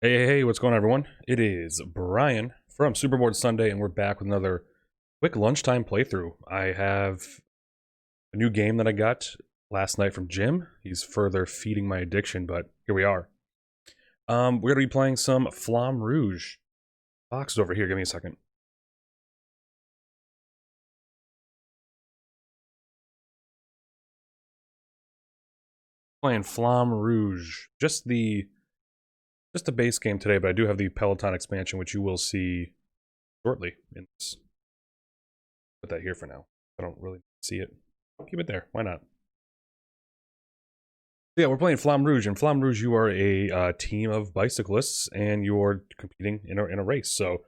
Hey, what's going on, everyone? It is Brian from Superboard Sunday, and we're back with another quick lunchtime playthrough. I have a new game that I got last night from Jim. He's further feeding my addiction, but here we are. We're going to be playing some Flamme Rouge. Box is over here. Give me a second. Playing Flamme Rouge. Just the base game today, but I do have the Peloton expansion, which you will see shortly in this. Put that here for now. I don't really see it. Keep it there. Why not? Yeah, we're playing Flamme Rouge. In Flamme Rouge, you are a team of bicyclists, and you're competing in a race. So,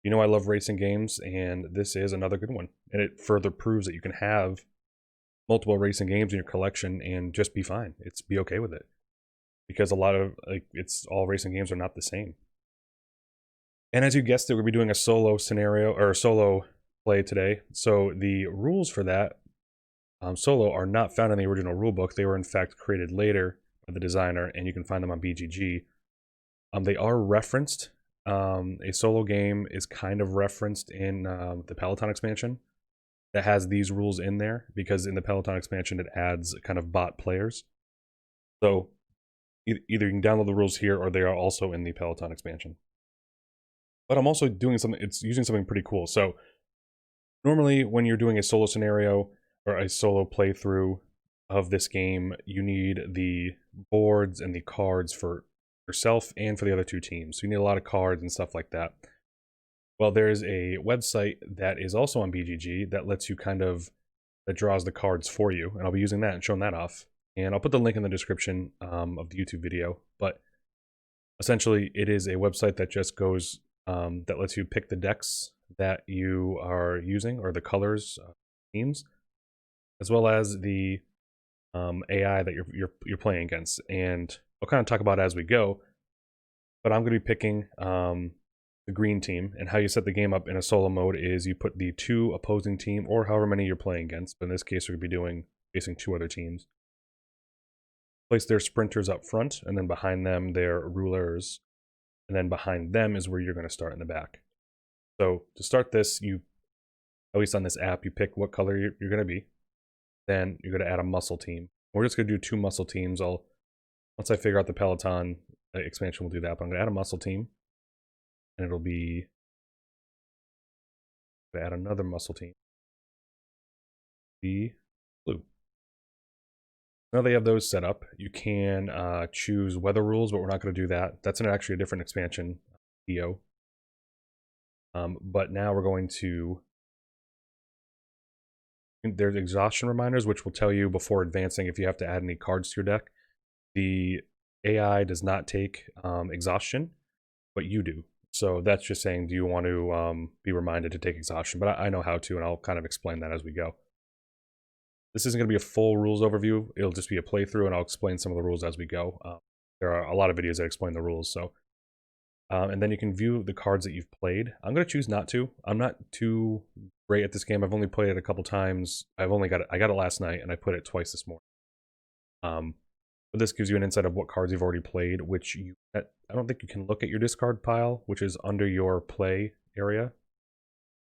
you know I love racing games, and this is another good one. And it further proves that you can have multiple racing games in your collection and just be fine. Be okay with it. Because a lot of, all racing games are not the same. And as you guessed it, we'll be doing a solo scenario, or a solo play today. So the rules for that solo are not found in the original rulebook. They were in fact created later by the designer, and you can find them on BGG. They are referenced. A solo game is kind of referenced in the Peloton expansion that has these rules in there, because in the Peloton expansion it adds kind of bot players. So either you can download the rules here, or they are also in the Peloton expansion. But I'm also doing something, it's using something pretty cool. So normally when you're doing a solo scenario or a solo playthrough of this game, you need the boards and the cards for yourself and for the other two teams. So you need a lot of cards and stuff like that. Well, there's a website that is also on BGG that lets you that draws the cards for you. And I'll be using that and showing that off. And I'll put the link in the description of the YouTube video. But essentially, it is a website that just goes, that lets you pick the decks that you are using, or the colors teams, as well as the AI that you're playing against. And I'll kind of talk about it as we go. But I'm going to be picking the green team, and how you set the game up in a solo mode is you put the two opposing team, or however many you're playing against. But in this case, we're going to be facing two other teams. Place their sprinters up front, and then behind them their rulers, and then behind them is where you're going to start in the back. So to start this, at least on this app, you pick what color you're going to be. Then you're going to add a muscle team. We're just going to do two muscle teams. Once I figure out the Peloton expansion, we'll do that. But I'm going to add a muscle team, and it'll be add another muscle team. The blue. Now they have those set up. You can choose weather rules, but we're not going to do that. That's actually a different expansion, EO. But now we're going to. There's exhaustion reminders, which will tell you before advancing if you have to add any cards to your deck. The AI does not take exhaustion, but you do. So that's just saying, do you want to be reminded to take exhaustion? But I know how to, and I'll kind of explain that as we go. This isn't going to be a full rules overview. It'll just be a playthrough, and I'll explain some of the rules as we go. There are a lot of videos that explain the rules. So, and then you can view the cards that you've played. I'm going to choose not to. I'm not too great at this game. I've only played it a couple times. I got it last night, and I put it twice this morning. But this gives you an insight of what cards you've already played, which I don't think you can look at your discard pile, which is under your play area.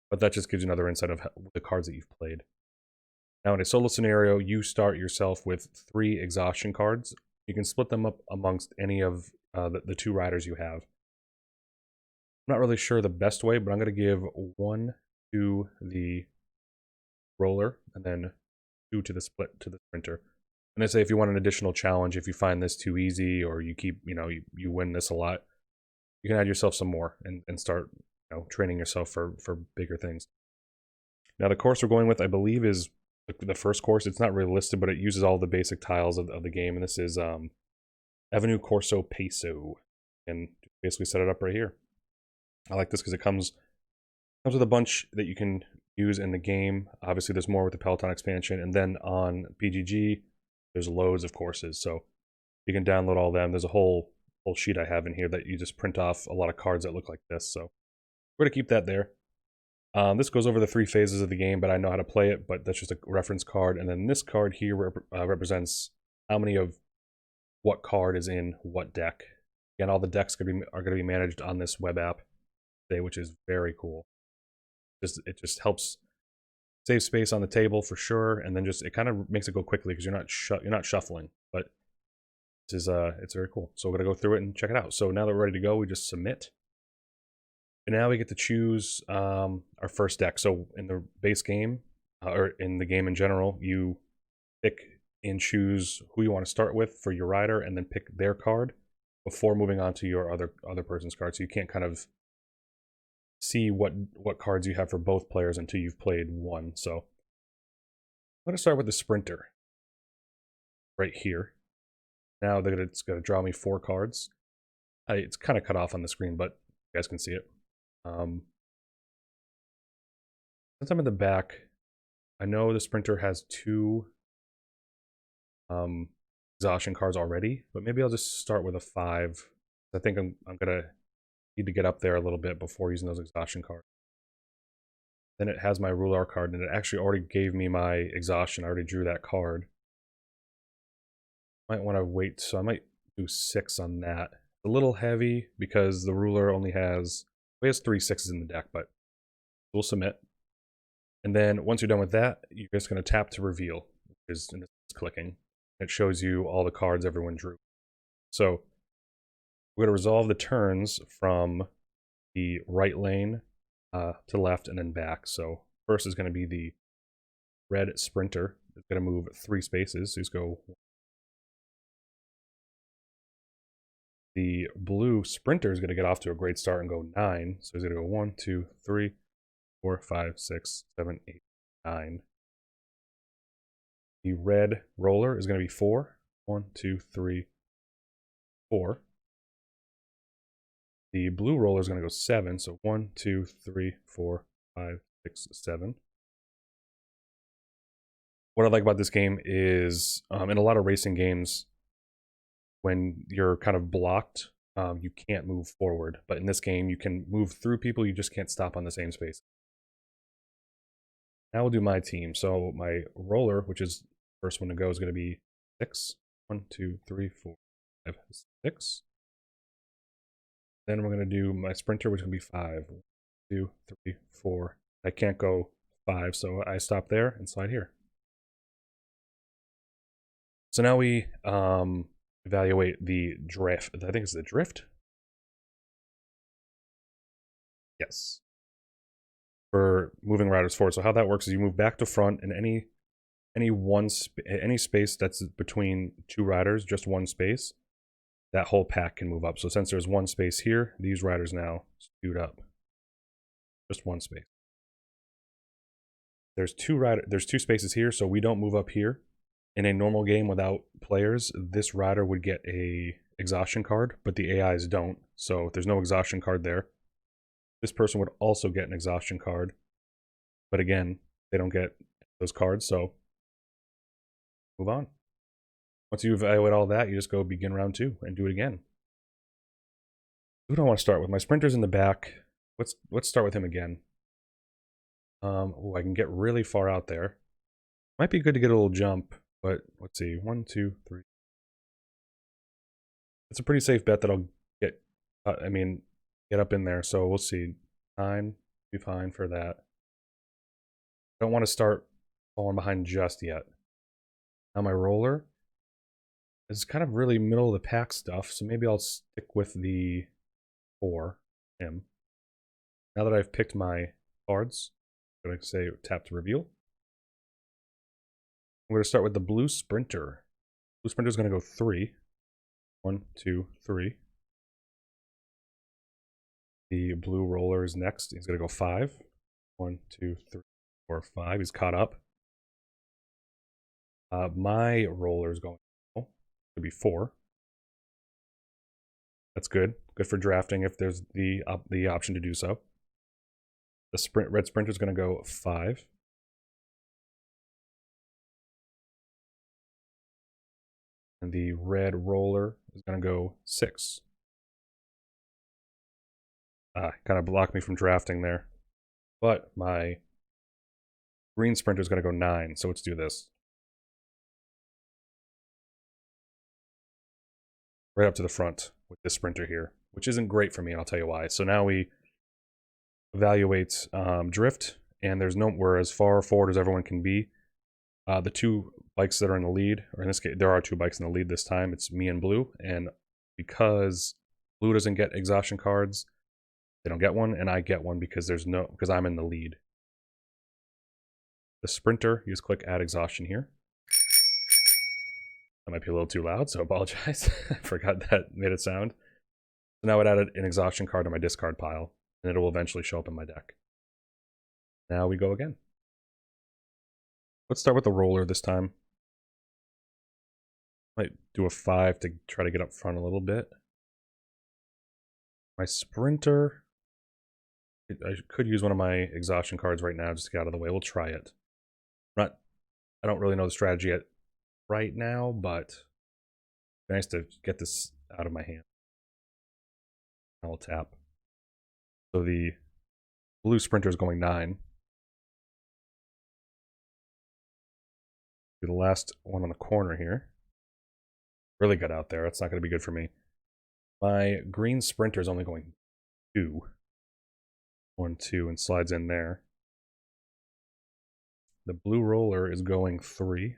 But that just gives you another insight of the cards that you've played. Now, in a solo scenario, you start yourself with 3 exhaustion cards. You can split them up amongst any of the 2 riders you have. I'm not really sure the best way, but I'm going to give 1 to the roller, and then 2 to the sprinter. And I say if you want an additional challenge, if you find this too easy, or you keep, you win this a lot, you can add yourself some more and start, training yourself for bigger things. Now, the course we're going with, I believe, is the first course. It's not really listed, but it uses all the basic tiles of the game. And this is Avenue Corso Peso. And basically set it up right here. I like this because it comes with a bunch that you can use in the game. Obviously, there's more with the Peloton expansion. And then on BGG, there's loads of courses. So you can download all of them. There's a whole sheet I have in here that you just print off a lot of cards that look like this. So we're going to keep that there. This goes over the 3 phases of the game, but I know how to play it, but that's just a reference card. And then this card here represents how many of what card is in what deck. Again, all the decks are going to be managed on this web app today, which is very cool. It just helps save space on the table for sure, and then just it kind of makes it go quickly because you're not shuffling. But this is it's very cool. So we're gonna go through it and check it out. So now that we're ready to go, we just submit, and now we get to choose our first deck. So in the base game, or in the game in general, you pick and choose who you want to start with for your rider, and then pick their card before moving on to your other person's card. So you can't kind of see what cards you have for both players until you've played one. So I'm going to start with the Sprinter right here. Now it's going to draw me 4 cards. It's kind of cut off on the screen, but you guys can see it. Since I'm in the back, I know the Sprinter has 2 exhaustion cards already, but maybe I'll just start with a 5. I think I'm going to need to get up there a little bit before using those exhaustion cards. Then it has my ruler card, and it actually already gave me my exhaustion. I already drew that card. Might want to wait, so I might do 6 on that. A little heavy because the ruler only has 3 6s in the deck, but we'll submit. And then once you're done with that, you're just going to tap to reveal, which is clicking. It shows you all the cards everyone drew. So we're going to resolve the turns from the right lane to left and then back. So first is going to be the red Sprinter. It's going to move 3 spaces. So just go. The blue Sprinter is going to get off to a great start and go 9. So he's going to go 1, 2, 3, 4, 5, 6, 7, 8, 9. The red Roller is going to be 4. 1, 2, 3, 4. The blue Roller is going to go 7. So 1, 2, 3, 4, 5, 6, 7. What I like about this game is in a lot of racing games, when you're kind of blocked, you can't move forward. But in this game, you can move through people, you just can't stop on the same space. Now we'll do my team. So my Roller, which is the first one to go, is going to be 6. 1, 2, 3, 4, 5, 6. Then we're going to do my Sprinter, which is going to be 5. 1, 2, 3, 4. I can't go 5, so I stop there and slide here. So now we evaluate the drift. I think it's the drift. Yes. For moving riders forward. So how that works is you move back to front, and any space that's between 2 riders, just 1 space, that whole pack can move up. So since there's 1 space here, these riders now scoot up. Just 1 space. There's 2 spaces here, so we don't move up here. In a normal game without players, this rider would get a exhaustion card, but the AIs don't. So if there's no exhaustion card there, this person would also get an exhaustion card. But again, they don't get those cards, so move on. Once you evaluate all that, you just go begin round 2 and do it again. Who do I want to start with? My Sprinter's in the back. Let's start with him again. Oh, I can get really far out there. Might be good to get a little jump. But let's see, 1, 2, 3. It's a pretty safe bet that I'll get, get up in there. So we'll see. 9, be fine for that. Don't want to start falling behind just yet. Now my Roller is kind of really middle of the pack stuff, so maybe I'll stick with the 4, him. Now that I've picked my cards, I'm going to say tap to reveal. I'm going to start with the blue Sprinter. Blue Sprinter is going to go 3. 1, 2, 3. The blue Roller is next. He's going to go 5. 1, 2, 3, 4, 5. He's caught up. My Roller is going to be 4. That's good. Good for drafting if there's the option to do so. The red Sprinter is going to go 5. And the red Roller is going to go 6. Kind of blocked me from drafting there. But my green Sprinter is going to go 9, so let's do this. Right up to the front. with this sprinter here, which isn't great for me, and I'll tell you why. So now we evaluate drift, and we're as far forward as everyone can be. The two bikes that are in the lead, or in this case, there are two bikes in the lead this time. It's me and Blue, and because Blue doesn't get exhaustion cards, they don't get one, and I get one because because I'm in the lead. The sprinter, you just click add exhaustion here. That might be a little too loud, so I apologize. I forgot that made it sound. So now it added an exhaustion card to my discard pile, and it will eventually show up in my deck. Now we go again. Let's start with the roller this time. Might do a 5 to try to get up front a little bit. My sprinter, I could use one of my exhaustion cards right now just to get out of the way. We'll try it. I don't really know the strategy yet right now, but it's nice to get this out of my hand. I'll tap. So the blue sprinter is going 9. The last one on the corner here. Really got out there. That's not going to be good for me. My green sprinter is only going 2. 1, 2, and slides in there. The blue roller is going 3.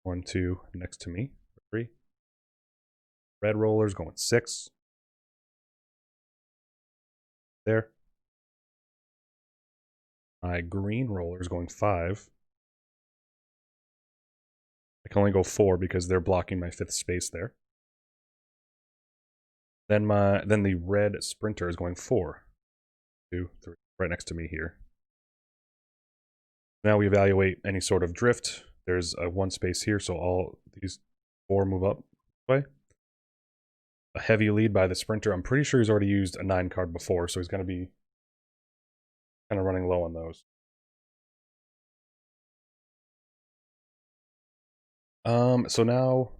1, 2, next to me. 3. Red roller is going 6. There. My green roller is going 5. I can only go 4 because they're blocking my 5th space there. Then the red sprinter is going 4. 2, 3, right next to me here. Now we evaluate any sort of drift. There's a 1 space here, so all these 4 move up this way. A heavy lead by the sprinter. I'm pretty sure he's already used a 9 card before, so he's going to be kind of running low on those. So now,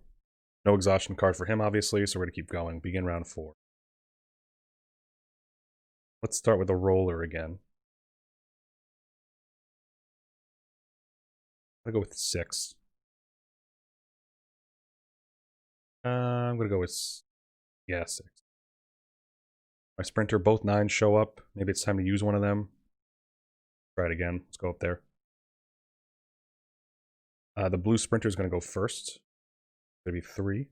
no exhaustion card for him, obviously, so we're going to keep going. Begin round 4. Let's start with the roller again. I'm going to go with 6. I'm going to go with, 6. My sprinter, both 9s show up. Maybe it's time to use one of them. Try it again. Let's go up there. The blue sprinter is going to go first. It's going to be 3.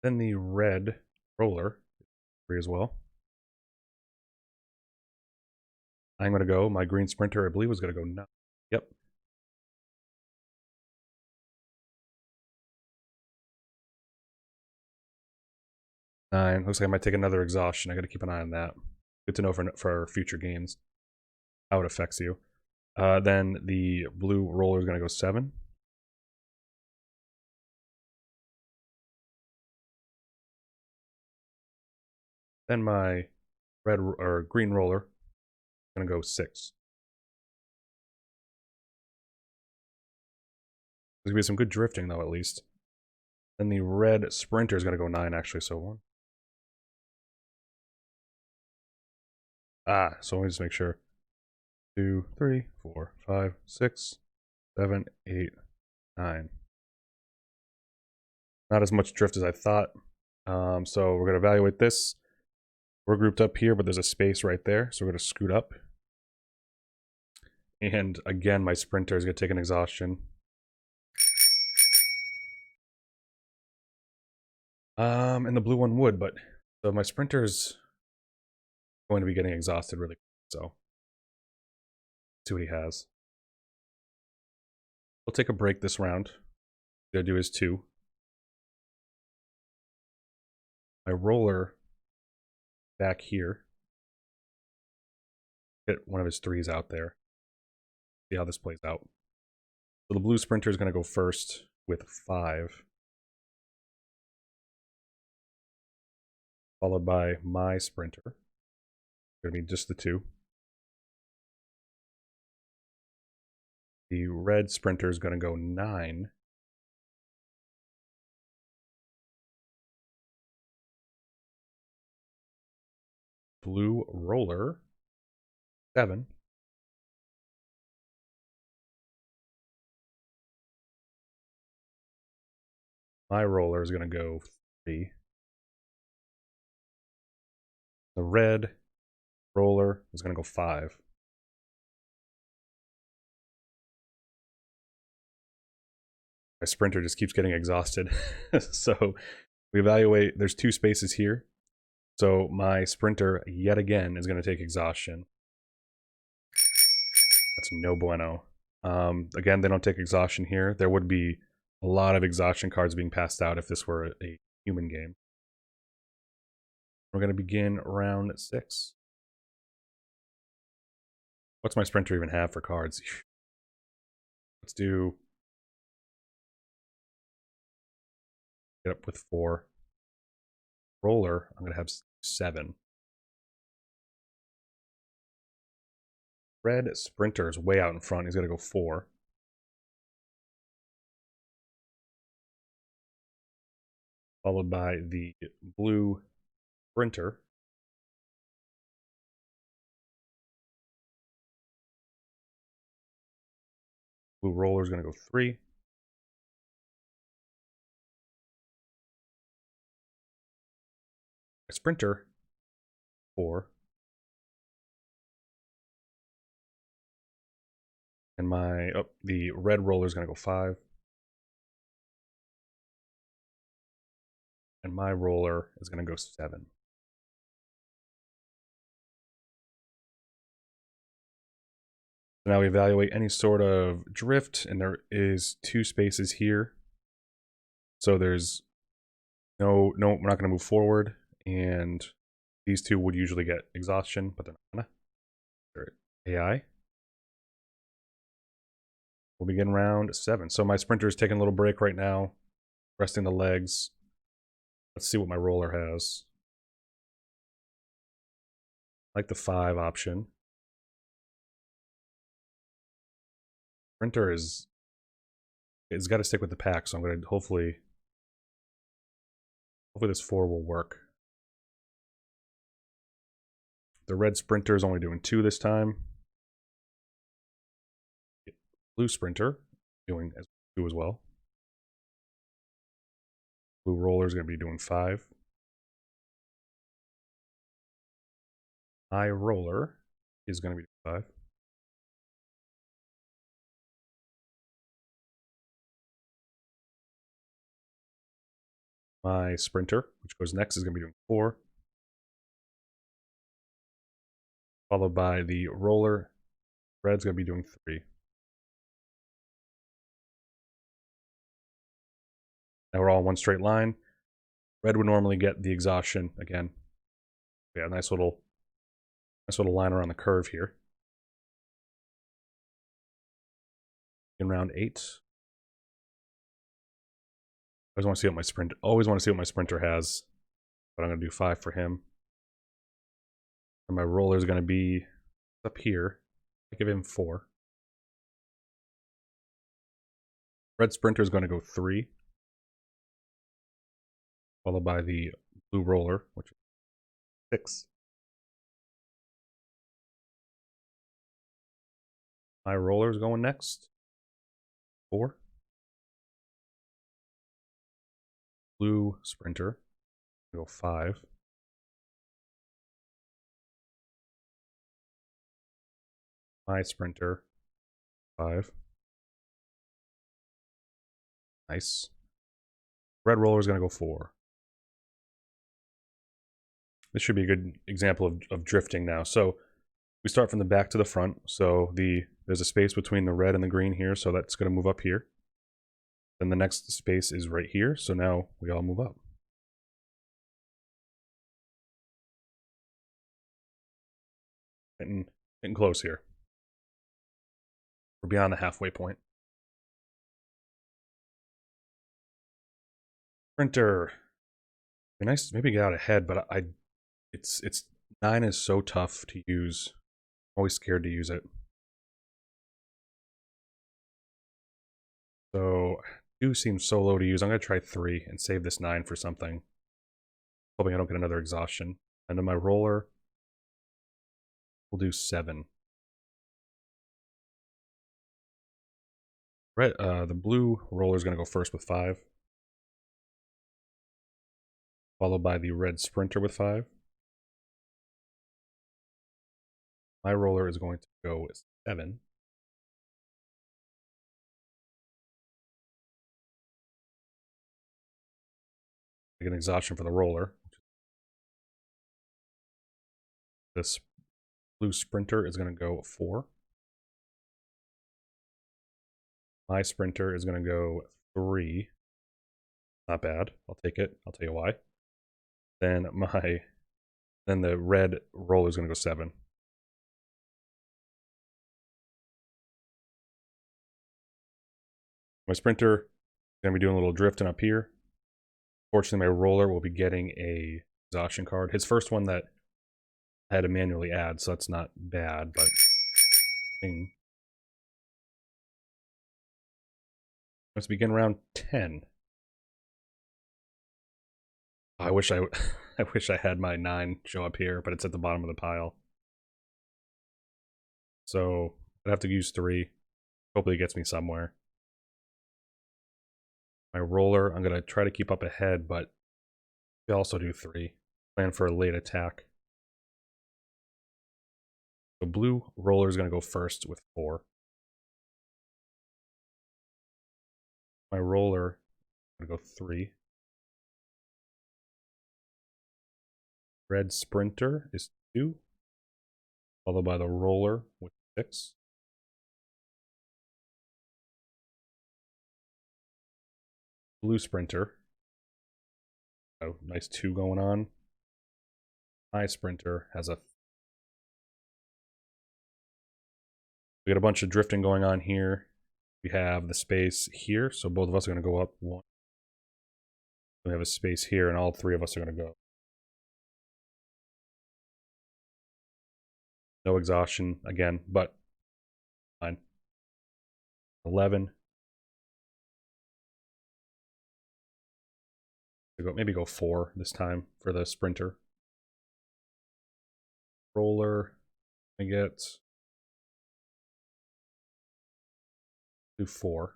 Then the red roller, 3 as well. I'm going to go. My green sprinter, I believe, was going to go 9. Yep. Nine. Looks like I might take another exhaustion. I got to keep an eye on that. Good to know for future games how it affects you. Then the blue roller is going to go 7. Then my red or green roller is going to go 6. There's going to be some good drifting though, at least. Then the red sprinter is going to go 9 actually, so 1. So let me just make sure. 2, 3, 4, 5, 6, 7, 8, 9. Not as much drift as I thought. So we're going to evaluate this. We're grouped up here, but there's a space right there, so we're going to scoot up. And again, my sprinter is going to take an exhaustion. And the blue one would, but so my sprinter's going to be getting exhausted really quick, so let's see what he has. We'll take a break this round. What I'm going to do is 2. My roller back here. Get one of his 3s out there. See how this plays out. So the blue sprinter is going to go first with 5. Followed by my sprinter. Going to be just the 2. The red sprinter is going to go 9. Blue roller 7. My roller is going to go 3. The red roller is going to go 5. My sprinter just keeps getting exhausted. So we evaluate, there's 2 spaces here. So my sprinter, yet again, is going to take exhaustion. That's no bueno. Again, they don't take exhaustion here. There would be a lot of exhaustion cards being passed out if this were a human game. We're going to begin round 6. What's my sprinter even have for cards? Let's do... Get up with 4. Roller, I'm going to have 7. Red sprinter is way out in front. He's going to go 4. Followed by the blue sprinter. Blue roller is going to go 3. My sprinter, 4. And my, the red roller is going to go 5. And my roller is going to go 7. So now we evaluate any sort of drift, and there is 2 spaces here. So there's no, we're not going to move forward, and these 2 would usually get exhaustion, but they're not gonna. They're AI. We'll begin round 7. So my sprinter is taking a little break right now, resting the legs. Let's see what my roller has. I like the 5 option. Sprinter is... It's got to stick with the pack, so I'm going to hopefully this 4 will work. The red sprinter is only doing 2 this time. Blue sprinter doing 2 as well. Blue roller is going to be doing 5. My roller is going to be doing 5. My sprinter, which goes next, is going to be doing 4. Followed by the roller. Red's going to be doing 3. Now we're all in one straight line. Red would normally get the exhaustion again. Yeah, nice little line around the curve here. In round 8. Always want to see what my sprinter has. But I'm going to do 5 for him. And my roller is going to be up here. I give him 4. Red sprinter is going to go 3. Followed by the blue roller, which is 6. My roller is going next. 4. Blue sprinter, go 5. My sprinter, 5. Nice. Red roller is going to go 4. This should be a good example of drifting now. So we start from the back to the front. So there's a space between the red and the green here, so that's going to move up here. Then the next space is right here, so now we all move up. Getting close here. We're beyond the halfway point. Sprinter. Be nice to maybe get out ahead, but it's 9 is so tough to use. I'm always scared to use it. So 2 seems so low to use. I'm gonna try 3 and save this 9 for something. Hoping I don't get another exhaustion. And then my roller, we'll do 7. Red, the blue roller is gonna go first with 5. followed by the red sprinter with 5. My roller is going to go 7. I get an exhaustion for the roller. This blue sprinter is going to go 4. My sprinter is going to go 3. Not bad. I'll take it. I'll tell you why. Then the red roller is going to go 7. My sprinter is going to be doing a little drifting up here. Fortunately, my roller will be getting a exhaustion card. His first one that I had to manually add, so that's not bad, but let's begin round 10. I wish I had my 9 show up here, but it's at the bottom of the pile. So I'd have to use 3. Hopefully it gets me somewhere. My roller, I'm going to try to keep up ahead, but we also do 3. Plan for a late attack. The blue roller is going to go first with 4. My roller is going to go 3. Red sprinter is 2. Followed by the roller with 6. Blue sprinter. Oh, nice 2 going on. My sprinter has a... We got a bunch of drifting going on here. We have the space here, so both of us are going to go up 1. We have a space here, and all 3 of us are going to go. No exhaustion again, but fine. 11. Maybe go 4 this time for the sprinter. Roller, I get do 4.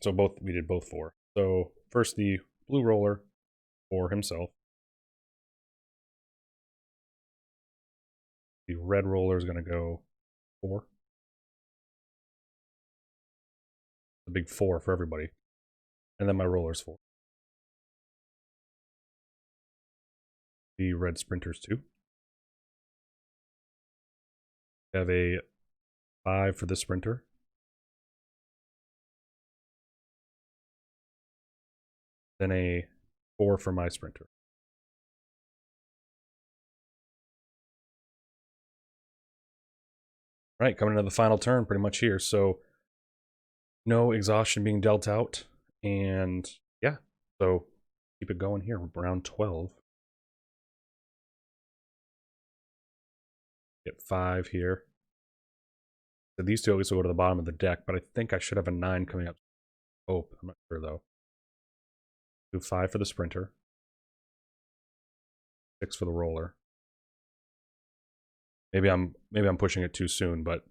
So we did both 4. So first the blue roller for himself. The red roller is going to go 4. A big 4 for everybody. And then my roller's 4. The red sprinter's 2. We have a 5 for the sprinter. Then a 4 for my sprinter. All right, coming into the final turn pretty much here. So no exhaustion being dealt out. And yeah, so keep it going here. Round 12. Get 5 here. So these 2 at least will go to the bottom of the deck, but I think I should have a 9 coming up. Oh, I'm not sure though. Do 5 for the sprinter. 6 for the roller. Maybe I'm pushing it too soon, but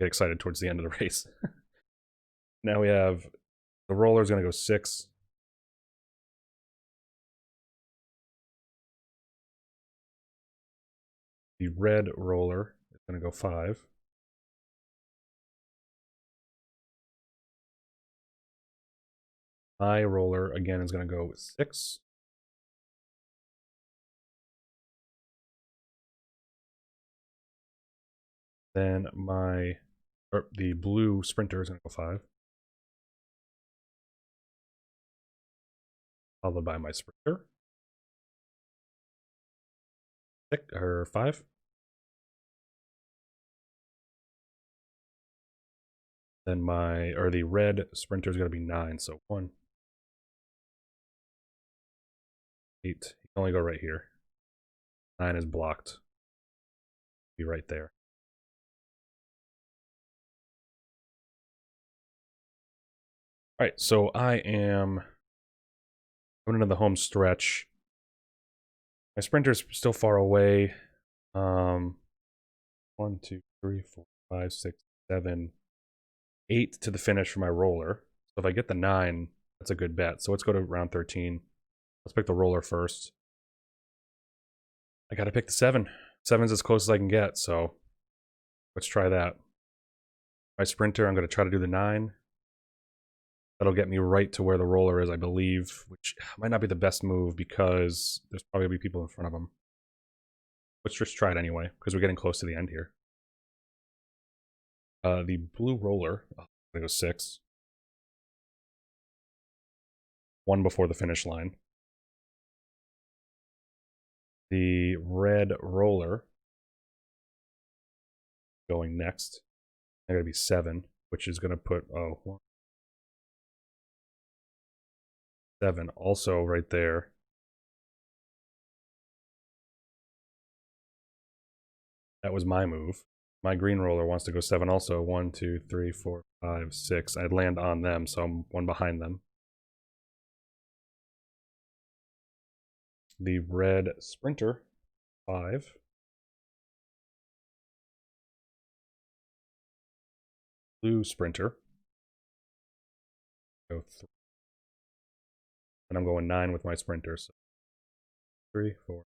get excited towards the end of the race. Now we have the roller is going to go 6. The red roller is going to go 5. My roller again is going to go 6. Then the blue sprinter is going to go 5. Followed by my sprinter. 6 or 5. Then the red sprinter is going to be 9. So 1, 8. You can only go right here. 9 is blocked. Be right there. All right, so I am going into the home stretch. My sprinter's still far away. 1, 2, 3, 4, 5, 6, 7, 8 to the finish for my roller. So if I get the 9, That's a good bet. So let's go to round 13. Let's pick the roller first. I gotta pick the 7. 7's as close as I can get, so let's try that. My sprinter, I'm gonna try to do the 9. That'll get me right to where the roller is, I believe, which might not be the best move because there's probably gonna be people in front of him. Let's just try it anyway, because we're getting close to the end here. The blue roller, I'm gonna go 6. 1 before the finish line. The red roller going next. I'm gonna be 7, which is gonna put 7 also right there. That was my move. My green roller wants to go 7 also. 1, 2, 3, 4, 5, 6. I'd land on them, so I'm 1 behind them. The red sprinter, 5. Blue sprinter, go 3. And I'm going 9 with my sprinter. So 3, 4,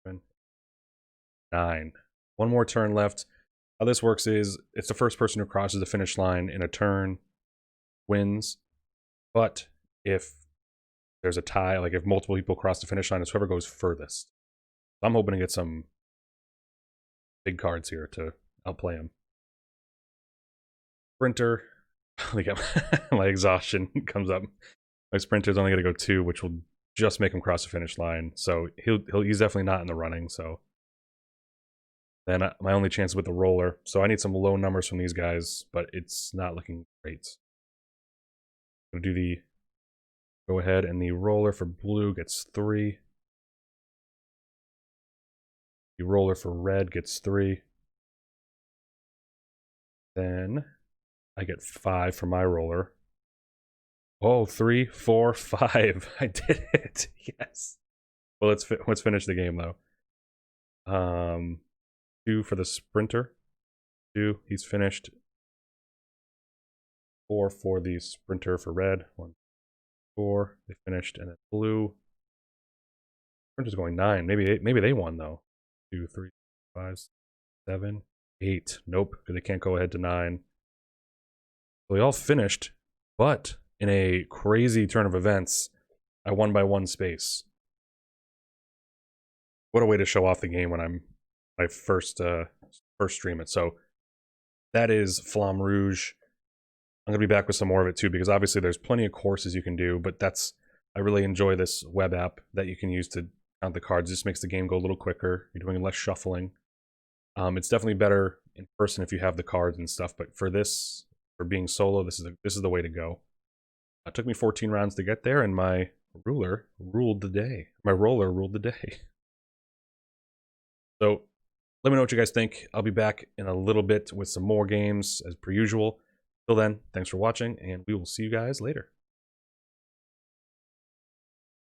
7, 9. 1 more turn left. How this works is it's the first person who crosses the finish line in a turn wins. But if there's a tie, like if multiple people cross the finish line, it's whoever goes furthest. So I'm hoping to get some big cards here to outplay him. Sprinter, my exhaustion comes up. My sprinter's only going to go 2, which will just make him cross the finish line. So he's definitely not in the running. So then my only chance is with the roller. So I need some low numbers from these guys, but it's not looking great. I'm going to do the go ahead, and the roller for blue gets 3. The roller for red gets 3. Then I get 5 for my roller. Oh, 3, 4, 5. I did it. Yes. Well, let's finish the game though. 2 for the sprinter. 2. He's finished. 4 for the sprinter for red. 1, 4. They finished, and then blue. Sprinter's going 9. Maybe they won though. 2, 3, 5, 7, 8. Nope, because they can't go ahead to 9. So they all finished, but in a crazy turn of events, I won by 1 space. What a way to show off the game when I first stream it. So that is Flamme Rouge. I'm gonna be back with some more of it too, because obviously there's plenty of courses you can do, but I really enjoy this web app that you can use to count the cards. It just makes the game go a little quicker. You're doing less shuffling. It's definitely better in person if you have the cards and stuff, but for being solo, this is the way to go. It took me 14 rounds to get there, and my roller ruled the day. So let me know what you guys think. I'll be back in a little bit with some more games as per usual. Till then, thanks for watching, and we will see you guys later.